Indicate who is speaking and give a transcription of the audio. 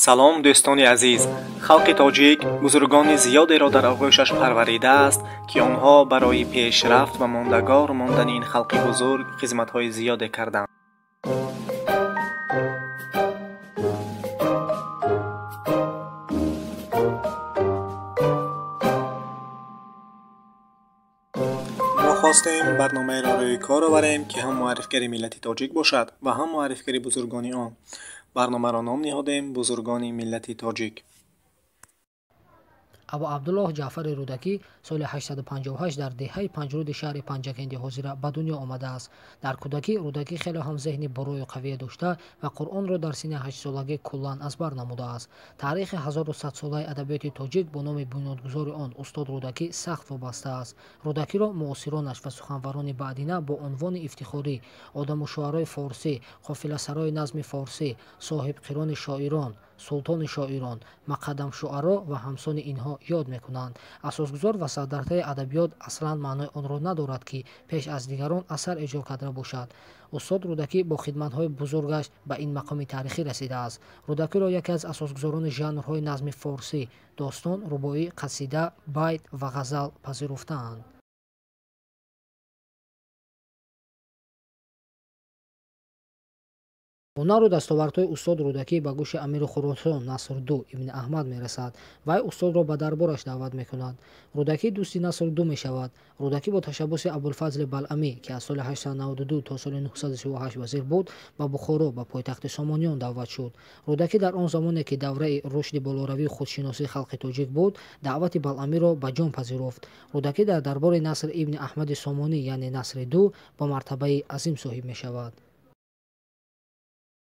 Speaker 1: салом дӯстони азиз. халқи тоҷик бузургони зиёдеро дар оғӯшаш парваридааст ки онҳо барои пешрафт ва мондагор мондани ин халқи бузург хизматҳои зиёде карданд. мо хостем барномаеро рӯи кор оварем ки ҳам муаррифгари миллати тоҷик бошад ва ҳам муаррифгари бузургони он. барномаро ном ниҳодем бузургони миллати тоҷик.
Speaker 2: абу абдуллоҳ ҷаъфари рӯдакӣ соли 858 дар деҳаи панҷруди шаҳри панҷакенди ҳозира ба дунё омадааст. дар кӯдакӣ рӯдакӣ хеле ҳам зеҳни борою қавие дошта ва қуръонро дар синни 8-солагӣ куллан азбар намудааст. таърихи 1100-солаи адабиёти тоҷик бо номи бунёдгузори он устод рӯдакӣ сахт вобаста аст. рӯдакиро муосиронаш ва суханварони баъдина бо унвони ифтихорӣ одаму шуъарои форсӣ, қофиласарои назми форсӣ, соҳибқирони шоирон, султони шоирон, мақадамшуъаро ва ҳамсони инҳо ёд мекунанд. асосгузор ва сардартаи адабиёт аслан маънои онро надорад ки пеш аз дигарон асар эҷро карда бошад. устод рӯдакӣ бо хидматҳои бузургаш ба ин мақоми таърихӣ расидааст. рӯдакиро яке аз асосгузорони жанрҳои назми форсӣ, достон, рубоӣ, қасида, байт ва ғазал пазируфтаанд. ҳунару дастовардҳои устод рӯдакӣ ба гӯши амири хуросон Насрду ибн Аҳмад мерасад. вай устодро ба дарбораш даъват мекунад. рӯдакӣ дӯсти Насрду мешавад. рӯдакӣ бо ташаббуси абулфазли балъамӣ ки аз соли 892 то соли 938 вазир буд ба бухоро ба пойтахти сомониён даъват шуд. рӯдакӣ дар он замоне ки давраи рушди болоравии худшиносии халқи тоҷик буд даъвати балъамиро ба ҷон пазируфт. рӯдакӣ дар дарбори Наср ибн Аҳмади Сомонӣ яъне Насриду ба мартабаи азим соҳиб мешавад.